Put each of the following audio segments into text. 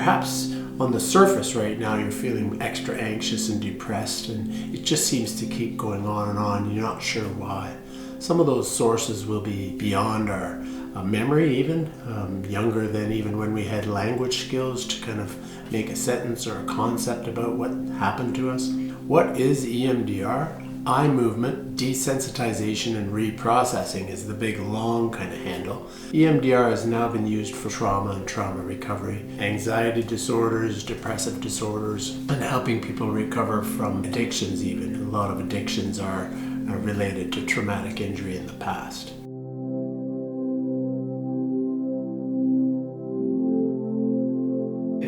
perhaps on the surface right now you're feeling extra anxious and depressed, and it just seems to keep going on and on. You're not sure why. Some of those sources will be beyond our memory, even younger than even when we had language skills to kind of make a sentence or a concept about what happened to us. What is EMDR? Eye movement, desensitization, and reprocessing is the big long kind of handle. EMDR has now been used for trauma and trauma recovery, anxiety disorders, depressive disorders, and helping people recover from addictions even. A lot of addictions are related to traumatic injury in the past.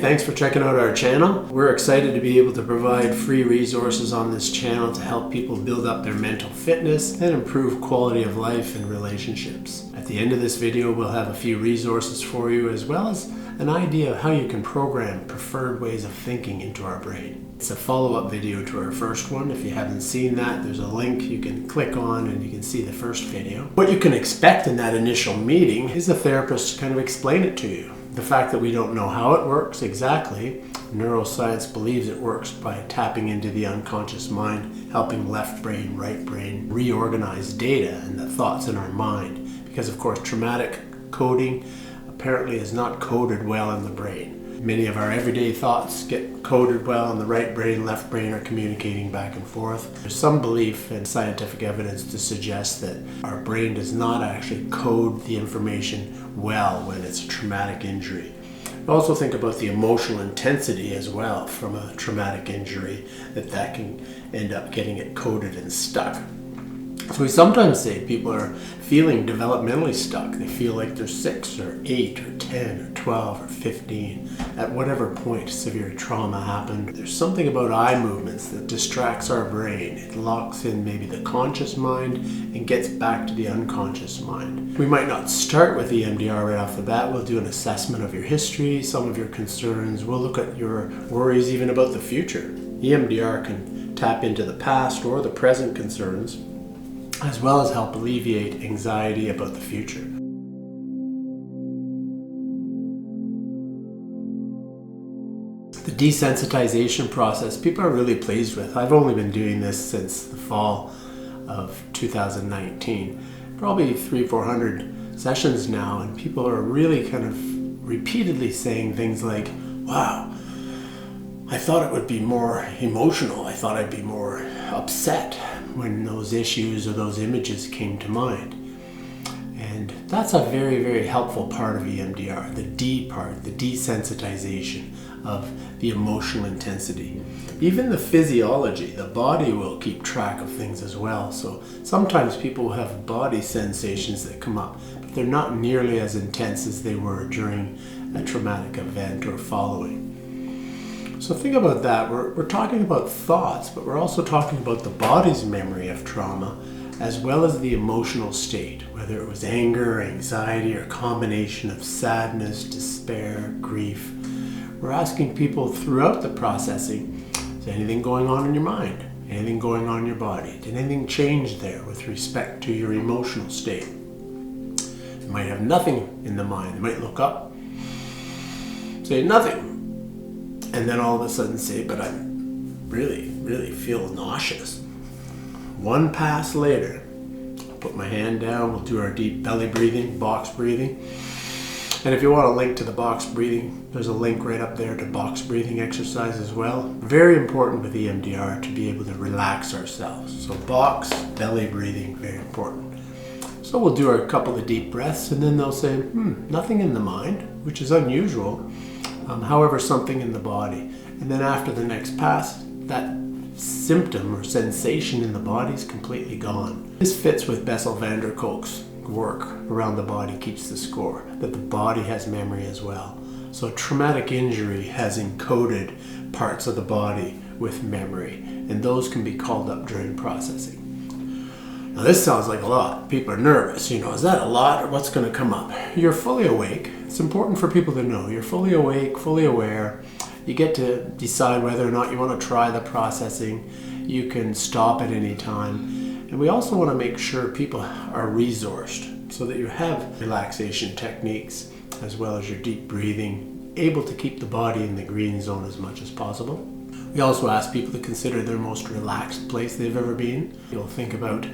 Thanks for checking out our channel. We're excited to be able to provide free resources on this channel to help people build up their mental fitness and improve quality of life and relationships. At the end of this video, we'll have a few resources for you, as well as an idea of how you can program preferred ways of thinking into our brain. It's a follow-up video to our first one. If you haven't seen that, there's a link you can click on and you can see the first video. What you can expect in that initial meeting is the therapist to kind of explain it to you. The fact that we don't know how it works exactly, neuroscience believes it works by tapping into the unconscious mind, helping left brain, right brain reorganize data and the thoughts in our mind. Because of course, traumatic coding apparently is not coded well in the brain. Many of our everyday thoughts get coded well, and the right brain, left brain are communicating back and forth. There's some belief and scientific evidence to suggest that our brain does not actually code the information well when it's a traumatic injury. Also think about the emotional intensity as well from a traumatic injury, that can end up getting it coded and stuck. So we sometimes say people are feeling developmentally stuck. They feel like they're 6 or 8 or 10 or 12 or 15 at whatever point severe trauma happened. There's something about eye movements that distracts our brain. It locks in maybe the conscious mind and gets back to the unconscious mind. We might not start with EMDR right off the bat. We'll do an assessment of your history, some of your concerns. We'll look at your worries even about the future. EMDR can tap into the past or the present concerns, as well as help alleviate anxiety about the future. The desensitization process, people are really pleased with. I've only been doing this since the fall of 2019. Probably 300-400 sessions now, and people are really kind of repeatedly saying things like, wow, I thought it would be more emotional. I thought I'd be more upset when those issues or those images came to mind. And that's a very, very helpful part of EMDR, the D part, the desensitization of the emotional intensity. Even the physiology, the body will keep track of things as well. So sometimes people have body sensations that come up, but they're not nearly as intense as they were during a traumatic event or following. So think about that. We're talking about thoughts, but we're also talking about the body's memory of trauma, as well as the emotional state, whether it was anger, anxiety, or a combination of sadness, despair, grief. We're asking people throughout the processing, is anything going on in your mind? Anything going on in your body? Did anything change there with respect to your emotional state? You might have nothing in the mind. You might look up, say nothing, and then all of a sudden say, but I really feel nauseous. One pass later, I'll put my hand down, we'll do our deep belly breathing, box breathing. And if you want a link to the box breathing, there's a link right up there to box breathing exercise as well. Very important with EMDR to be able to relax ourselves. So box, belly breathing, very important. So we'll do a couple of deep breaths, and then they'll say, nothing in the mind, which is unusual. However, something in the body. And then after the next pass, that symptom or sensation in the body is completely gone. This fits with Bessel van der Kolk's work around the body keeps the score, that the body has memory as well. So traumatic injury has encoded parts of the body with memory, and those can be called up during processing. Now this sounds like a lot. People are nervous. Is that a lot, or what's going to come up? You're fully awake. It's important for people to know you're fully awake, fully aware. You get to decide whether or not you want to try the processing. You can stop at any time. And we also want to make sure people are resourced so that you have relaxation techniques as well as your deep breathing, able to keep the body in the green zone as much as possible. We also ask people to consider their most relaxed place they've ever been. You'll think about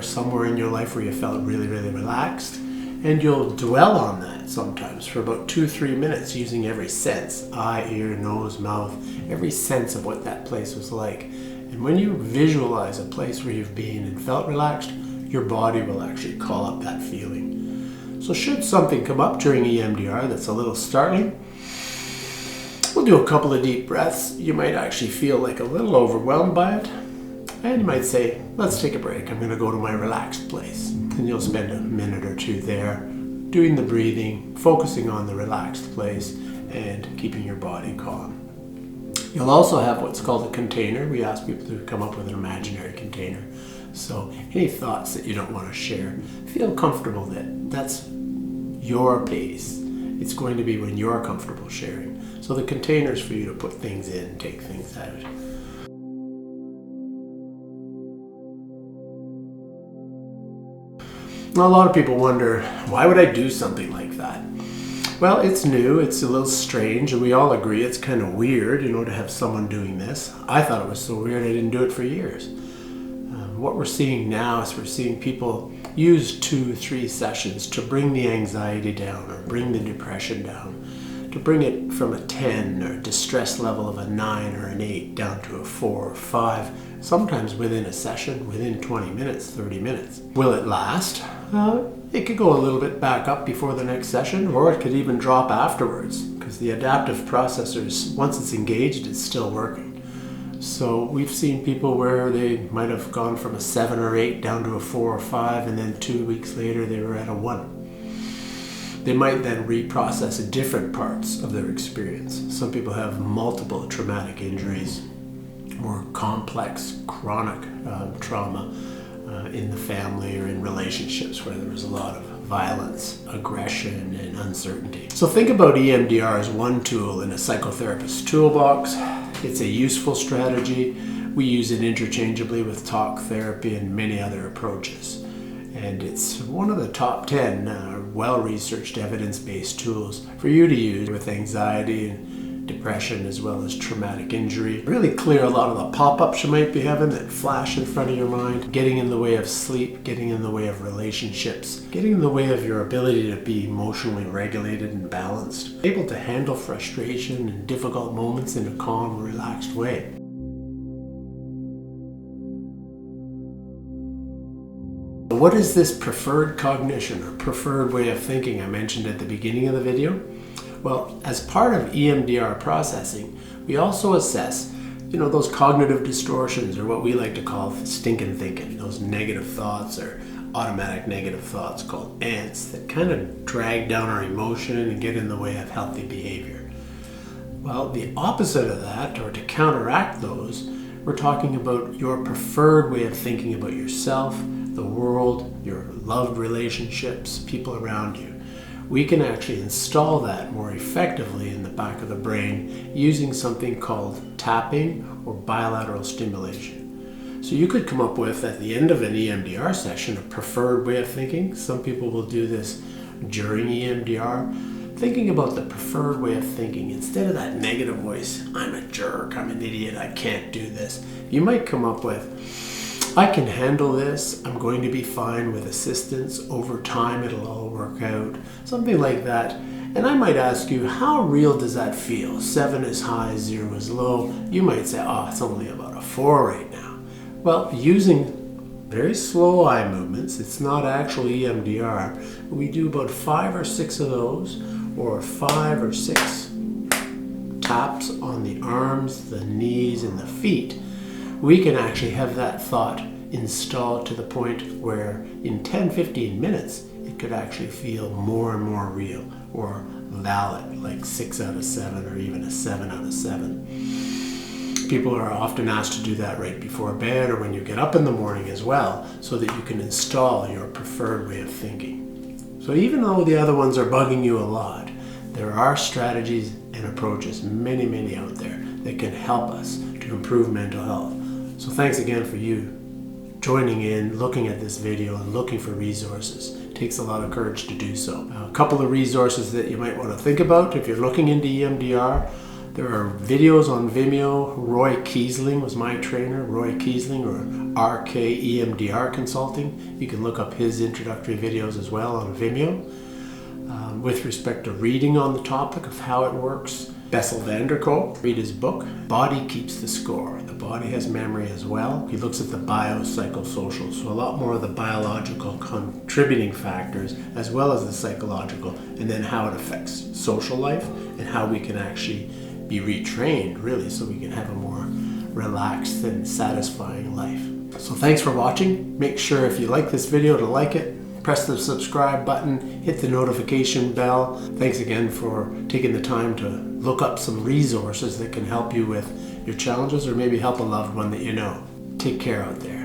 somewhere in your life where you felt really, really relaxed, and you'll dwell on that sometimes for about 2-3 minutes using every sense, eye, ear, nose, mouth, every sense of what that place was like. And when you visualize a place where you've been and felt relaxed, your body will actually call up that feeling. So should something come up during EMDR that's a little startling, we'll do a couple of deep breaths. You might actually feel like a little overwhelmed by it. And you might say, let's take a break. I'm going to go to my relaxed place. And you'll spend a minute or two there doing the breathing, focusing on the relaxed place, and keeping your body calm. You'll also have what's called a container. We ask people to come up with an imaginary container. So any thoughts that you don't want to share, feel comfortable that that's your pace. It's going to be when you're comfortable sharing. So the containers for you to put things in, take things out. Now, a lot of people wonder, why would I do something like that? Well, it's new, it's a little strange, and we all agree it's kind of weird, to have someone doing this. I thought it was so weird I didn't do it for years. What we're seeing now is we're seeing people use 2-3 sessions to bring the anxiety down or bring the depression down, to bring it from a 10 or distress level of a 9 or an 8 down to a 4 or 5, sometimes within a session, within 20 minutes, 30 minutes. Will it last? It could go a little bit back up before the next session, or it could even drop afterwards, because the adaptive processors, once it's engaged, it's still working. So we've seen people where they might have gone from a 7 or 8 down to a 4 or 5, and then 2 weeks later they were at a 1. They might then reprocess different parts of their experience. Some people have multiple traumatic injuries, more complex, chronic trauma in the family or in relationships where there was a lot of violence, aggression, and uncertainty. So think about EMDR as one tool in a psychotherapist's toolbox. It's a useful strategy. We use it interchangeably with talk therapy and many other approaches. And it's one of the top 10 well-researched evidence-based tools for you to use with anxiety and depression as well as traumatic injury. Really clear a lot of the pop-ups you might be having that flash in front of your mind, getting in the way of sleep, getting in the way of relationships, getting in the way of your ability to be emotionally regulated and balanced, able to handle frustration and difficult moments in a calm, relaxed way. What is this preferred cognition or preferred way of thinking I mentioned at the beginning of the video? Well, as part of EMDR processing, we also assess, those cognitive distortions, or what we like to call stinking thinking, those negative thoughts or automatic negative thoughts called ants that kind of drag down our emotion and get in the way of healthy behavior. Well, the opposite of that, or to counteract those, we're talking about your preferred way of thinking about yourself, the world, your loved relationships, people around you. We can actually install that more effectively in the back of the brain using something called tapping or bilateral stimulation. So you could come up with, at the end of an EMDR session, a preferred way of thinking. Some people will do this during EMDR, thinking about the preferred way of thinking. Instead of that negative voice, I'm a jerk, I'm an idiot, I can't do this, you might come up with, I can handle this, I'm going to be fine with assistance, over time it'll all work out, something like that. And I might ask you, how real does that feel? 7 is high, 0 is low. You might say, it's only about a 4 right now. Well, using very slow eye movements, it's not actually EMDR, but we do about 5 or 6 of those, or 5 or 6 taps on the arms, the knees, and the feet. We can actually have that thought installed to the point where in 10-15 minutes, it could actually feel more and more real or valid, like 6 out of 7 or even a 7 out of 7. People are often asked to do that right before bed or when you get up in the morning as well, so that you can install your preferred way of thinking. So even though the other ones are bugging you a lot, there are strategies and approaches, many out there, that can help us to improve mental health. So thanks again for you joining in, looking at this video, and looking for resources to takes a lot of courage to do so. A couple of resources that you might want to think about if you're looking into EMDR. There are videos on Vimeo. Roy Kiesling was my trainer, Roy Kiesling, or RK EMDR Consulting. You can look up his introductory videos as well on Vimeo. With respect to reading on the topic of how it works, Bessel van der Kolk, read his book, Body Keeps the Score. The body has memory as well. He looks at the biopsychosocial, so a lot more of the biological contributing factors as well as the psychological, and then how it affects social life and how we can actually be retrained, really, so we can have a more relaxed and satisfying life. So thanks for watching. Make sure if you like this video to like it, press the subscribe button, hit the notification bell. Thanks again for taking the time to look up some resources that can help you with your challenges or maybe help a loved one that you know. Take care out there.